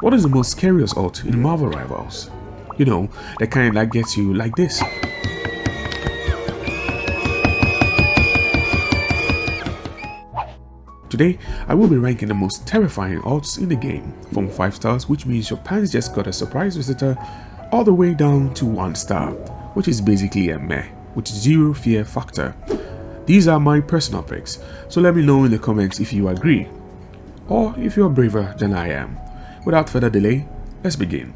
What is the most scariest ult in Marvel Rivals? You know, the kind that gets you like this. Today, I will be ranking the most terrifying ults in the game, from 5 stars, which means your pants just got a surprise visitor, all the way down to 1 star, which is basically a meh, with 0 fear factor. These are my personal picks, so let me know in the comments if you agree, or if you're braver than I am. Without further delay, let's begin.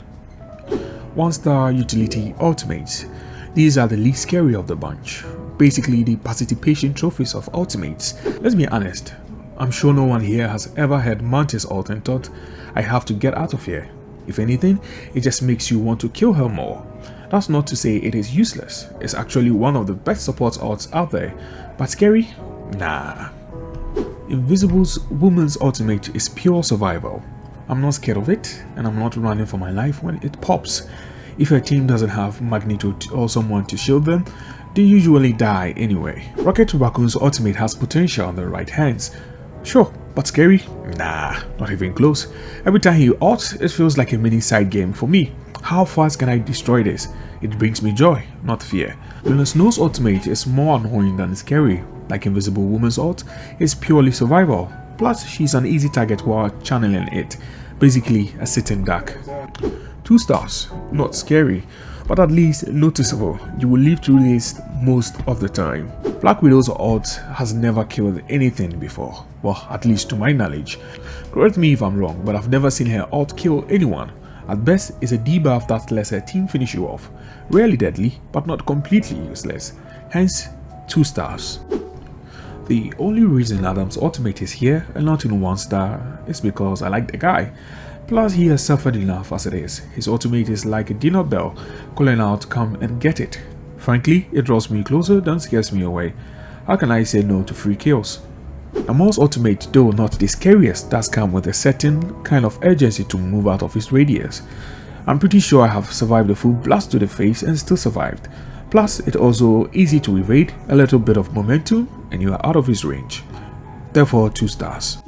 1 star utility ultimates. These are the least scary of the bunch, basically the participation trophies of ultimates. Let's be honest, I'm sure no one here has ever heard Mantis ult and thought, I have to get out of here. If anything, it just makes you want to kill her more. That's not to say it is useless, it's actually one of the best support ults out there, but scary? Nah. Invisible's woman's ultimate is pure survival. I'm not scared of it, and I'm not running for my life when it pops. If your team doesn't have Magneto or someone to shield them, they usually die anyway. Rocket Raccoon's ultimate has potential on the right hands. Sure, but scary? Nah, not even close. Every time he ults, it feels like a mini side game for me. How fast can I destroy this? It brings me joy, not fear. Luna Snow's ultimate is more annoying than scary. Like Invisible Woman's ult, it's purely survival. Plus, she's an easy target while channeling it. Basically, a sitting duck. 2 stars, not scary, but at least noticeable. You will live through this most of the time. Black Widow's ult has never killed anything before. Well, at least to my knowledge. Correct me if I'm wrong, but I've never seen her ult kill anyone. At best, it's a debuff that lets her team finish you off. Rarely deadly, but not completely useless. Hence, 2 stars. The only reason Adam's ultimate is here and not in 1 star is because I like the guy. Plus, he has suffered enough as it is. His ultimate is like a dinner bell, calling out, come and get it. Frankly, it draws me closer than scares me away. How can I say no to free kills? Amon's ultimate, though not the scariest, does come with a certain kind of urgency to move out of his radius. I'm pretty sure I have survived a full blast to the face and still survived. Plus, it's also easy to evade, a little bit of momentum, and you are out of his range. Therefore, 2 stars.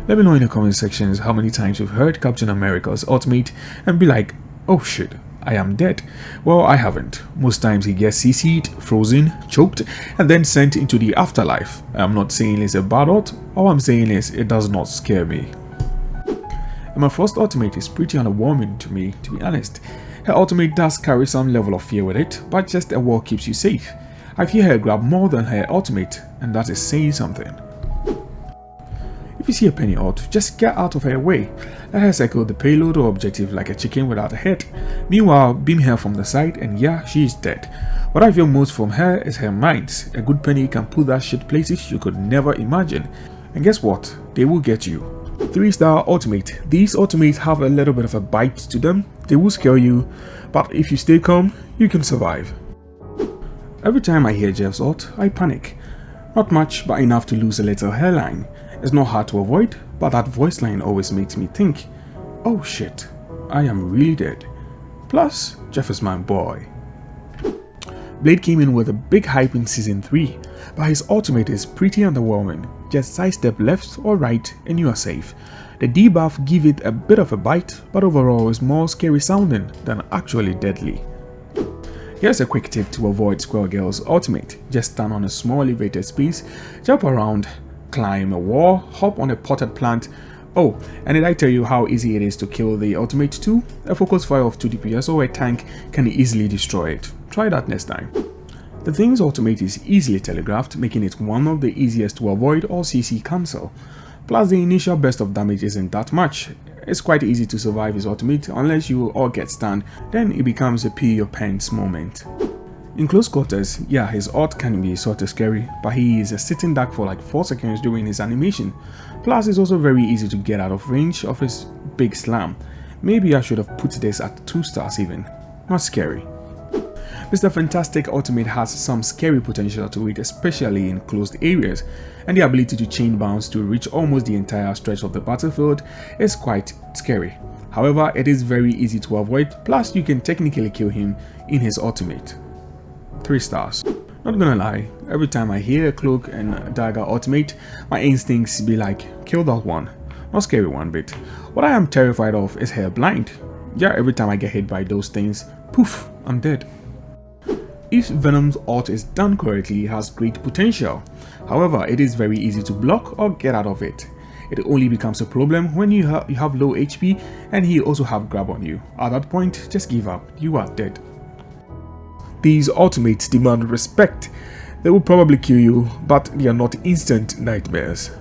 Let me know in the comment sections how many times you've heard Captain America's ultimate and be like, oh shit, I am dead. Well, I haven't. Most times he gets CC'd, frozen, choked, and then sent into the afterlife. I'm not saying it's a bad ult, all I'm saying is it does not scare me. And my first ultimate is pretty underwhelming to me, to be honest. Her ultimate does carry some level of fear with it, but just a wall keeps you safe. I fear her grab more than her ultimate, and that is saying something. If you see a Penny ult, just get out of her way. Let her circle the payload or objective like a chicken without a head. Meanwhile, beam her from the side and yeah, she is dead. What I feel most from her is her mind. A good Penny can put that shit places you could never imagine. And guess what? They will get you. 3 star ultimate. These ultimates have a little bit of a bite to them. They will scare you, but if you stay calm, you can survive. Every time I hear Jeff's ult, I panic. Not much, but enough to lose a little hairline. It's not hard to avoid, but that voice line always makes me think, oh shit, I am really dead. Plus, Jeff is my boy. Blade came in with a big hype in season 3, but his ultimate is pretty underwhelming. Just sidestep left or right and you are safe. The debuff give it a bit of a bite, but overall is more scary sounding than actually deadly. Here's a quick tip to avoid Squirrel Girl's ultimate. Just stand on a small elevated space, jump around, climb a wall, hop on a potted plant. Oh, and did I tell you how easy it is to kill the ultimate too? A focus fire of 2 DPS or a tank can easily destroy it. Try that next time. The thing's ultimate is easily telegraphed, making it one of the easiest to avoid or CC cancel. Plus, the initial burst of damage isn't that much. It's quite easy to survive his ultimate unless you all get stunned, then it becomes a pee your pants moment. In close quarters, yeah, his ult can be sort of scary, but he is a sitting duck for like 4 seconds during his animation. Plus, it's also very easy to get out of range of his big slam. Maybe I should have put this at 2 stars even. Not scary. Mr. Fantastic ultimate has some scary potential to it, especially in closed areas, and the ability to chain bounce to reach almost the entire stretch of the battlefield is quite scary. However, it is very easy to avoid, plus you can technically kill him in his ultimate. 3 stars. Not gonna lie, every time I hear a cloak and dagger ultimate, my instincts be like, kill that one. Not scary one bit. What I am terrified of is hair blind. Yeah, every time I get hit by those things, poof, I'm dead. If Venom's ult is done correctly, it has great potential. However, it is very easy to block or get out of it. It only becomes a problem when you have low HP and he also have grab on you. At that point, just give up, you are dead. These ultimates demand respect. They will probably kill you, but they are not instant nightmares.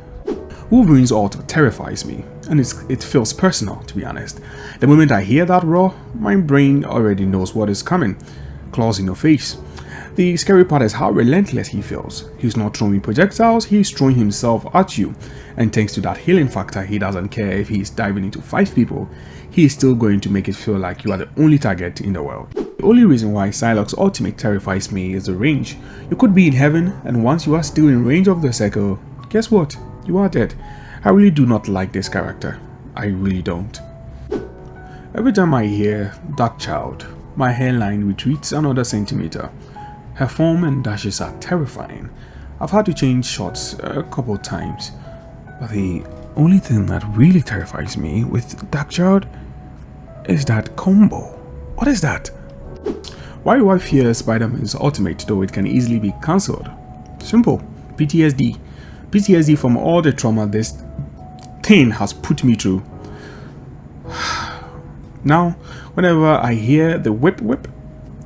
Wolverine's ult terrifies me, and it feels personal, to be honest. The moment I hear that roar, my brain already knows what is coming. Claws in your face. The scary part is how relentless he feels. He's not throwing projectiles, he's throwing himself at you. And thanks to that healing factor, he doesn't care if he's diving into 5 people, he is still going to make it feel like you are the only target in the world. The only reason why Psylocke's ultimate terrifies me is the range. You could be in heaven, and once you are still in range of the circle, guess what? You are dead. I really do not like this character. I really don't. Every time I hear Dark Child, my hairline retreats another centimeter. Her form and dashes are terrifying. I've had to change shots a couple times, but the only thing that really terrifies me with Dark Child is that combo. What is that? Why do I fear Spider-Man's ultimate though it can easily be cancelled? Simple. PTSD. PTSD from all the trauma this thing has put me through. Now, whenever I hear the whip,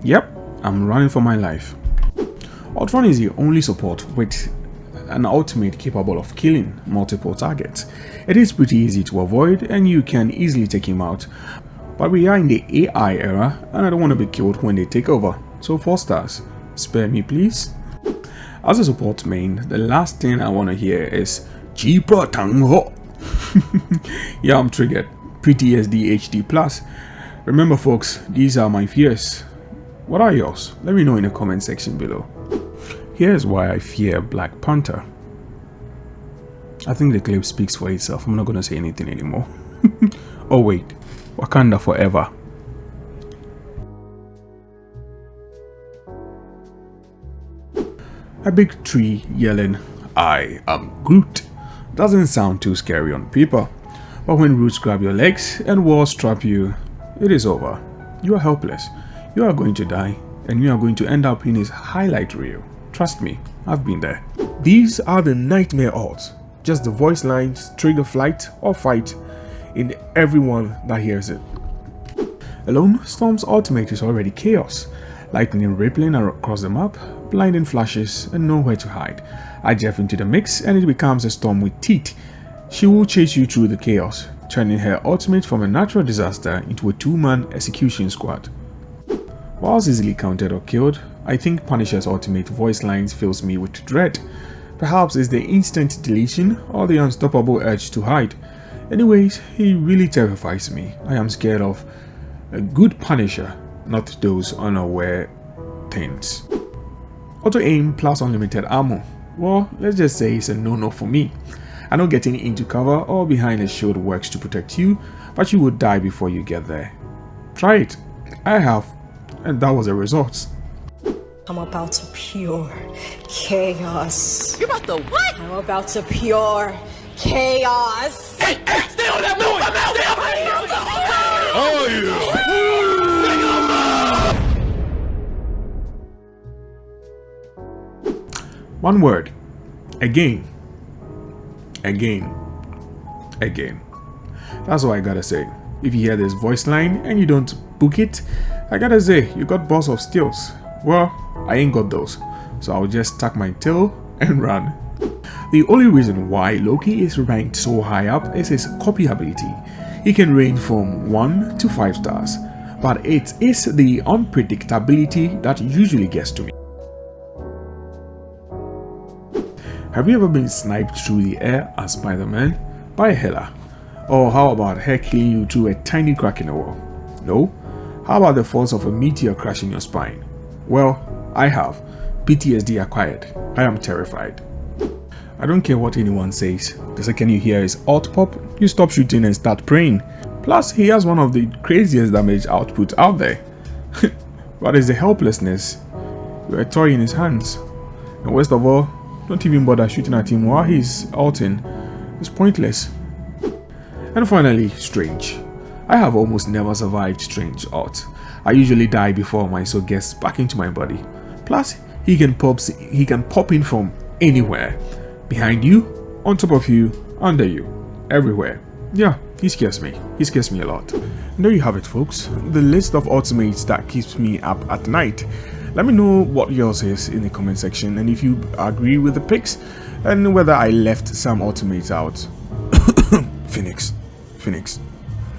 yep, I'm running for my life. Ultron is the only support with an ultimate capable of killing multiple targets. It is pretty easy to avoid and you can easily take him out. But we are in the AI era and I don't want to be killed when they take over. So 4 stars. Spare me please. As a support main, the last thing I want to hear is Cheaper Tang Ho. Yeah, I'm triggered. PTSD HD+. Remember folks, these are my fears. What are yours? Let me know in the comment section below. Here's why I fear Black Panther. I think the clip speaks for itself. I'm not gonna say anything anymore. Oh wait, Wakanda forever. A big tree yelling, I am Groot. Doesn't sound too scary on paper, but when roots grab your legs and walls trap you, it is over. You are helpless. You are going to die, and you are going to end up in his highlight reel. Trust me, I've been there. These are the nightmare odds. Just the voice lines trigger flight or fight in everyone that hears it. Alone, Storm's ultimate is already chaos. Lightning rippling across the map, blinding flashes, and nowhere to hide. Add Jeff into the mix and it becomes a storm with teeth. She will chase you through the chaos, turning her ultimate from a natural disaster into a 2-man execution squad. Whilst easily counted or killed, I think Punisher's ultimate voice lines fills me with dread. Perhaps it's the instant deletion or the unstoppable urge to hide. Anyways, he really terrifies me. I am scared of a good Punisher, not those unaware things. Auto aim plus unlimited ammo. Well, let's just say it's a no-no for me. I know getting into cover or behind a shield works to protect you, but you will die before you get there. Try it. I have, and that was the result. I'm about to pure chaos. You about to what? I'm about to pure chaos. Hey, stay on that move! Stay up here! Oh, yeah! One word. Again. Again. Again. That's all I gotta say. If you hear this voice line and you don't book it, I gotta say, you got balls of steals. Well, I ain't got those, so I'll just tuck my tail and run. The only reason why Loki is ranked so high up is his copy ability. He can range from 1 to 5 stars, but it is the unpredictability that usually gets to me. Have you ever been sniped through the air as Spider-Man by a Hela? Or how about her killing you through a tiny crack in the wall? No? How about the force of a meteor crashing your spine? Well, I have. PTSD acquired. I am terrified. I don't care what anyone says. The second you hear his alt pop, you stop shooting and start praying. Plus, he has one of the craziest damage output out there. But it's the helplessness. You're a toy in his hands. And worst of all, don't even bother shooting at him while he's alting. It's pointless. And finally, Strange. I have almost never survived Strange art. I usually die before my soul gets back into my body. Plus, he can pop in from anywhere. Behind you, on top of you, under you, everywhere. Yeah, he scares me. He scares me a lot. And there you have it, folks. The list of ultimates that keeps me up at night. Let me know what yours is in the comment section, and if you agree with the picks and whether I left some ultimates out. Phoenix.